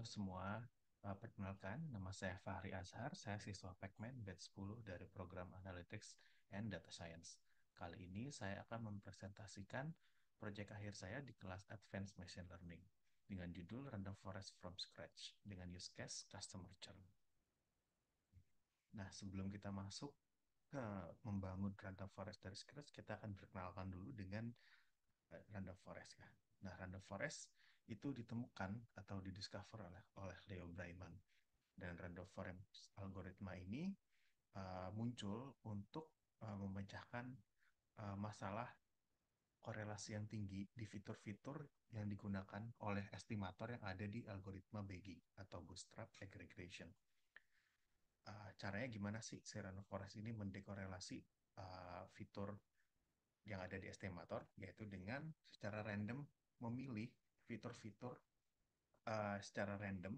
Halo semua, perkenalkan nama saya Fahri Azhar, saya siswa Pacman batch 10 dari program Analytics and Data Science. Kali ini saya akan mempresentasikan proyek akhir saya di kelas Advanced Machine Learning dengan judul Random Forest from Scratch dengan use case Customer Churn. Nah, sebelum kita masuk ke membangun Random Forest dari scratch, kita akan perkenalkan dulu dengan Random Forest ya. Nah, Random Forest itu ditemukan atau didiscover oleh Leo Breiman. Dan random forest algoritma ini muncul untuk memecahkan masalah korelasi yang tinggi di fitur-fitur yang digunakan oleh estimator yang ada di algoritma Bayes atau bootstrap aggregation. Caranya gimana sih si random forest ini mendekorelasi fitur yang ada di estimator, yaitu dengan secara random memilih fitur-fitur secara random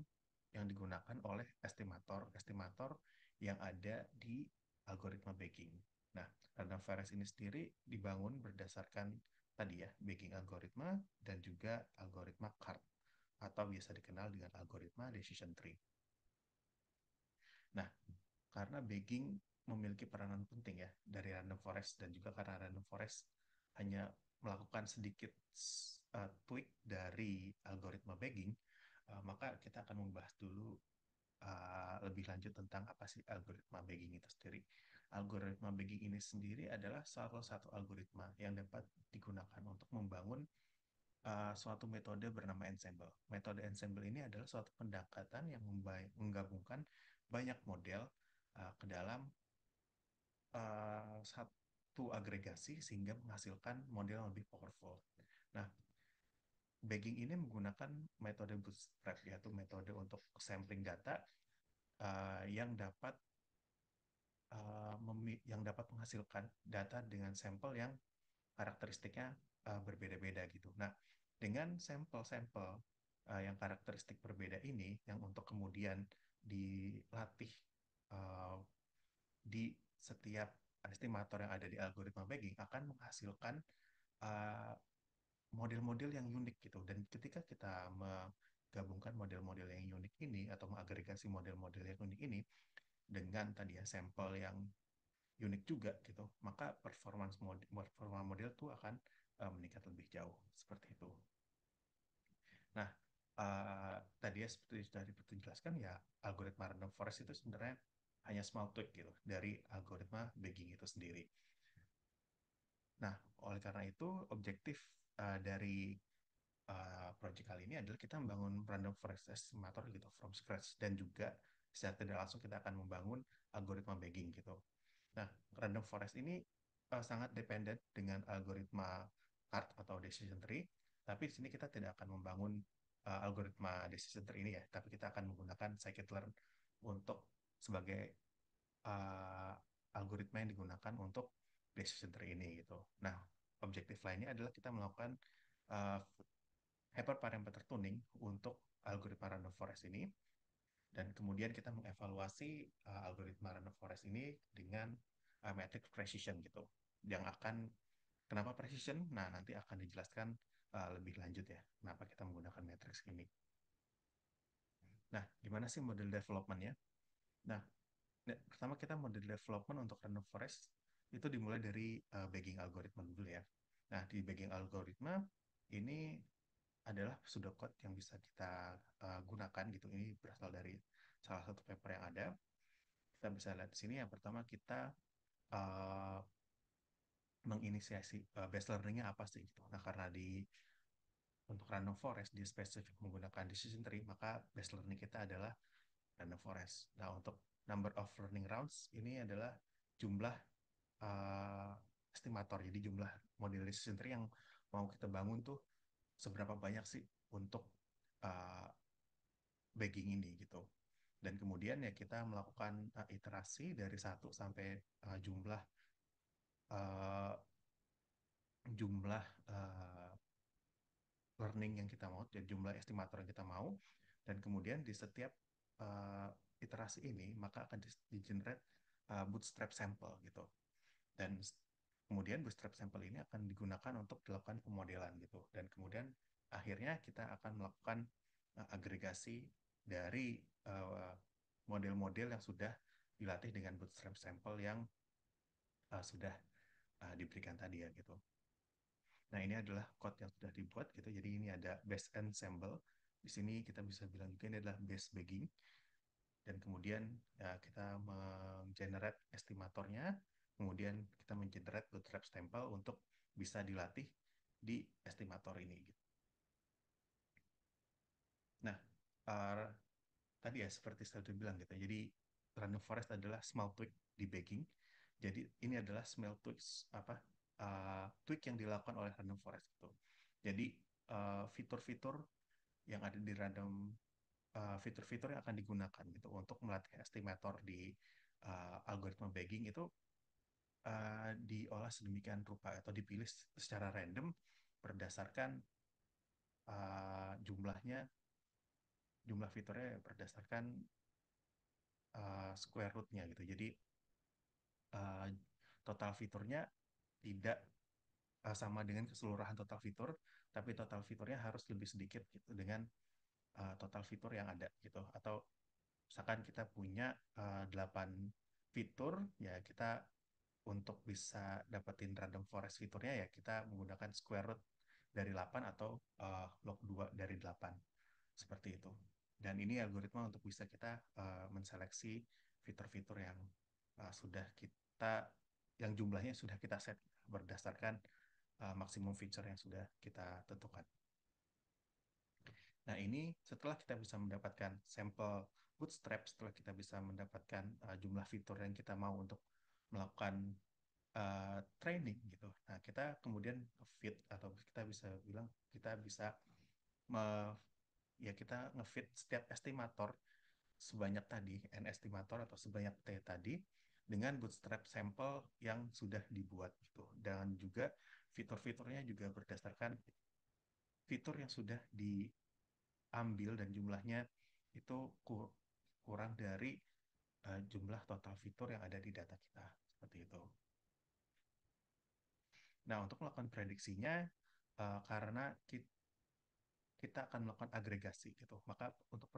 yang digunakan oleh estimator yang ada di algoritma bagging. Nah, random forest ini sendiri dibangun berdasarkan tadi ya, bagging algoritma dan juga algoritma CART atau biasa dikenal dengan algoritma decision tree. Nah, karena bagging memiliki peranan penting ya dari random forest dan juga karena random forest hanya melakukan sedikit tweak dari algoritma bagging, maka kita akan membahas dulu lebih lanjut tentang apa sih algoritma bagging itu sendiri. Algoritma bagging ini sendiri adalah salah satu algoritma yang dapat digunakan untuk membangun suatu metode bernama ensemble. Metode ensemble ini adalah suatu pendekatan yang menggabungkan banyak model ke dalam satu agregasi sehingga menghasilkan model yang lebih powerful. Nah, bagging ini menggunakan metode bootstrap, yaitu metode untuk sampling data yang dapat yang dapat menghasilkan data dengan sampel yang karakteristiknya berbeda-beda gitu. Nah, dengan sampel-sampel yang karakteristik berbeda ini, yang untuk kemudian dilatih uh, di setiap estimator yang ada di algoritma bagging akan menghasilkan uh, model-model yang unik gitu. Dan ketika kita menggabungkan model-model yang unik ini atau mengagregasi model-model yang unik ini dengan tadi ya sampel yang unik juga gitu, maka performa model itu akan meningkat lebih jauh seperti itu. Nah, tadi ya seperti sudah dijelaskan ya, algoritma random forest itu sebenarnya hanya small tweak gitu dari algoritma bagging itu sendiri. Nah, oleh karena itu objektif dari project kali ini adalah kita membangun random forest estimator gitu from scratch, dan juga secara tidak langsung kita akan membangun algoritma bagging gitu. Nah, random forest ini sangat dependent dengan algoritma CART atau decision tree, tapi di sini kita tidak akan membangun algoritma decision tree ini ya, tapi kita akan menggunakan scikit-learn untuk sebagai uh, algoritma yang digunakan untuk decision tree ini gitu. Nah, objektif lainnya adalah kita melakukan uh, hyperparameter tuning untuk algoritma random forest ini, dan kemudian kita mengevaluasi algoritma random forest ini dengan metric precision gitu, yang akan kenapa precision, nah nanti akan dijelaskan lebih lanjut ya kenapa kita menggunakan matrix ini. Nah, gimana sih model developmentnya? Nah, pertama kita model development untuk random forest itu dimulai dari bagging algoritma dulu ya. Nah, di bagging algoritma ini adalah pseudocode yang bisa kita gunakan gitu. Ini berasal dari salah satu paper yang ada. Kita bisa lihat di sini yang pertama kita uh, menginisiasi base learningnya apa sih gitu. Nah, karena di untuk random forest dia spesifik menggunakan decision tree, maka base learning kita adalah random forest. Nah, untuk number of learning rounds ini adalah jumlah uh, estimator, jadi jumlah model decision tree yang mau kita bangun tuh seberapa banyak sih untuk uh, bagging ini gitu. Dan kemudian ya kita melakukan iterasi dari satu sampai jumlah uh, jumlah learning yang kita mau, dan jumlah estimator yang kita mau, dan kemudian di setiap uh, iterasi ini maka akan di-generate bootstrap sample gitu. Dan kemudian bootstrap sample ini akan digunakan untuk dilakukan pemodelan gitu. Dan kemudian akhirnya kita akan melakukan agregasi dari uh, model-model yang sudah dilatih dengan bootstrap sample yang sudah diberikan tadi ya gitu. Nah, ini adalah code yang sudah dibuat gitu. Jadi ini ada base ensemble. Di sini kita bisa bilang juga ini adalah base bagging. Dan kemudian ya, kita menggenerate estimatornya, kemudian kita menggenerate bootstrap sample untuk bisa dilatih di estimator ini. Gitu. Nah, uh, tadi ya seperti saya sudah bilang gitu. Jadi random forest adalah small tweak di bagging. Jadi ini adalah small tweaks apa tweak yang dilakukan oleh random forest gitu. Jadi fitur-fitur yang ada di random fitur-fitur yang akan digunakan gitu untuk melatih estimator di algoritma bagging itu diolah sedemikian rupa atau dipilih secara random berdasarkan jumlahnya jumlah fiturnya berdasarkan square root-nya gitu. Jadi uh, total fiturnya tidak sama dengan keseluruhan total fitur, tapi total fiturnya harus lebih sedikit gitu dengan total fitur yang ada gitu. Atau misalkan kita punya 8 fitur, ya kita untuk bisa dapetin random forest fiturnya ya kita menggunakan square root dari 8 atau log 2 dari 8. Seperti itu. Dan ini algoritma untuk bisa kita menseleksi fitur-fitur yang sudah kita yang jumlahnya sudah kita set berdasarkan maksimum feature yang sudah kita tentukan. Nah, ini setelah kita bisa mendapatkan sampel bootstrap, setelah kita bisa mendapatkan jumlah fitur yang kita mau untuk melakukan training gitu. Nah, kita kemudian fit atau kita bisa bilang kita bisa me, ya kita ngefit setiap estimator sebanyak tadi, n estimator atau sebanyak t tadi dengan bootstrap sampel yang sudah dibuat gitu. Dan juga fitur-fiturnya juga berdasarkan fitur yang sudah diambil dan jumlahnya itu kurang dari jumlah total fitur yang ada di data kita. Seperti itu. Nah, untuk melakukan prediksinya, karena kita akan melakukan agregasi gitu, maka untuk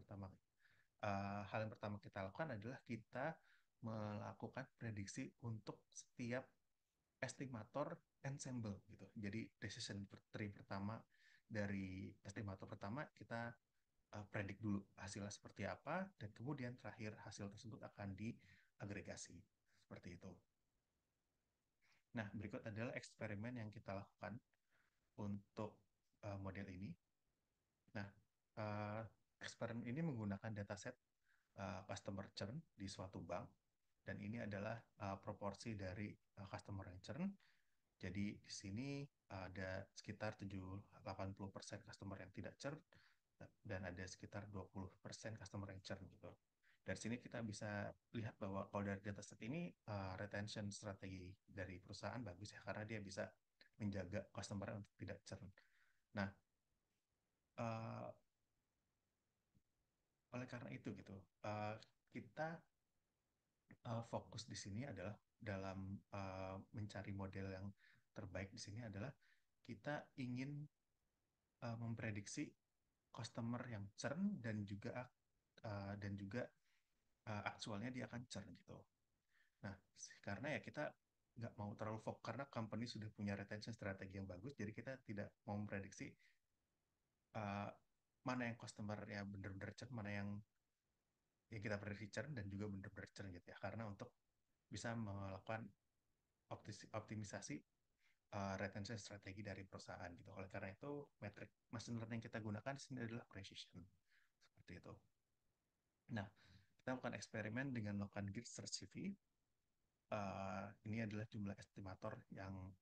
hal yang pertama kita lakukan adalah kita melakukan prediksi untuk setiap estimator ensemble gitu. Jadi decision tree pertama dari estimator pertama kita predik dulu hasilnya seperti apa dan kemudian terakhir hasil tersebut akan diagregasi seperti itu. Nah, berikut adalah eksperimen yang kita lakukan untuk model ini. Nah, uh, eksperimen ini menggunakan dataset customer churn di suatu bank dan ini adalah proporsi dari customer yang churn. Jadi di sini ada sekitar 80% customer yang tidak churn dan ada sekitar 20% customer yang churn gitu. Dari sini kita bisa lihat bahwa kalau dari dataset ini retention strategi dari perusahaan bagus ya karena dia bisa menjaga customer untuk tidak churn. Nah, uh, oleh karena itu gitu, kita fokus di sini adalah dalam mencari model yang terbaik di sini adalah kita ingin memprediksi customer yang churn dan juga aktualnya dia akan churn gitu. Nah, karena ya kita nggak mau terlalu fokus karena company sudah punya retention strategi yang bagus, jadi kita tidak mau memprediksi uh, mana yang customer ya benar-benar churn, mana yang kita prediksi churn dan juga benar-benar churn gitu ya. Karena untuk bisa melakukan optimisasi retention strategi dari perusahaan gitu. Oleh karena itu, metrik machine learning yang kita gunakan di sini adalah precision. Seperti itu. Nah, kita melakukan eksperimen dengan melakukan grid search CV. Ini adalah jumlah estimator yang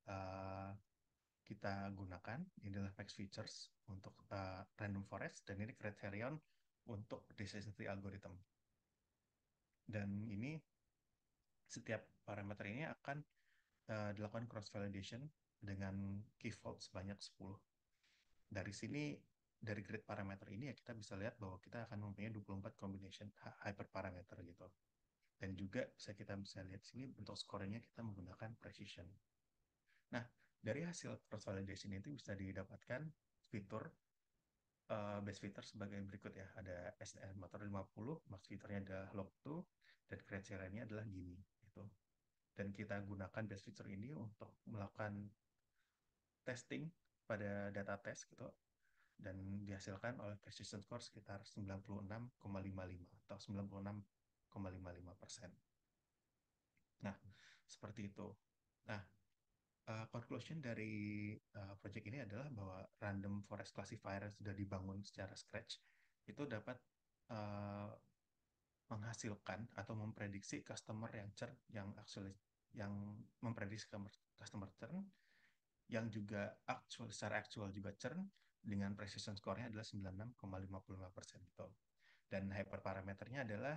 kita gunakan. Ini adalah max features untuk random forest dan ini criterion untuk decision tree algorithm. Dan ini setiap parameter ini akan dilakukan cross validation dengan key vault sebanyak 10. Dari sini dari grid parameter ini ya kita bisa lihat bahwa kita akan mempunyai 24 combination hyperparameter gitu. Dan juga bisa lihat sini untuk scoringnya kita menggunakan precision. Nah, dari hasil cross validation itu bisa didapatkan fitur base feature sebagai berikut ya. Ada estimator 50, max feature-nya adalah log2, dan kriteria-nya adalah gini. Gitu. Dan kita gunakan base feature ini untuk melakukan testing pada data test gitu, dan dihasilkan oleh precision score sekitar 96,55 atau 96,55%. Nah, seperti itu. Nah, conclusion dari project ini adalah bahwa random forest classifier yang sudah dibangun secara scratch itu dapat uh, menghasilkan atau memprediksi customer yang churn, yang memprediksi customer churn, yang juga secara actual juga churn, dengan precision score-nya adalah 96,55% gitu. Dan hyperparameternya adalah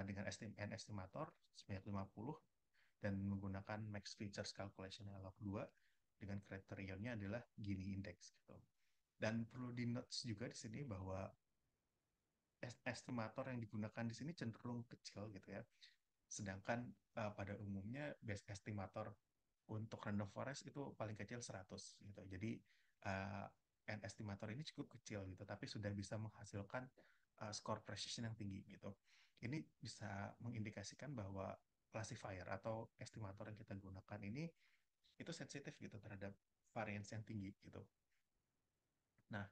dengan estimator sebanyak 50, dan menggunakan max features calculation log 2, dengan kriterionnya adalah Gini index gitu. Dan perlu di notes juga di sini bahwa estimator yang digunakan di sini cenderung kecil gitu ya. Sedangkan pada umumnya base estimator untuk random forest itu paling kecil 100 gitu. Jadi uh, N estimator ini cukup kecil gitu, tapi sudah bisa menghasilkan score precision yang tinggi gitu. Ini bisa mengindikasikan bahwa classifier atau estimator yang kita gunakan ini itu sensitif gitu terhadap variance yang tinggi gitu. Nah,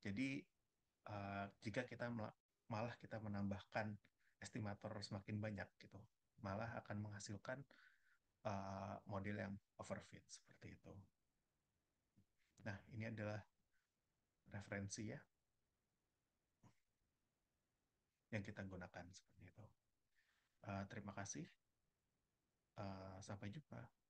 jadi jika kita malah kita menambahkan estimator semakin banyak gitu, malah akan menghasilkan model yang overfit seperti itu. Nah, ini adalah referensi ya yang kita gunakan seperti itu. Terima kasih. Sampai jumpa.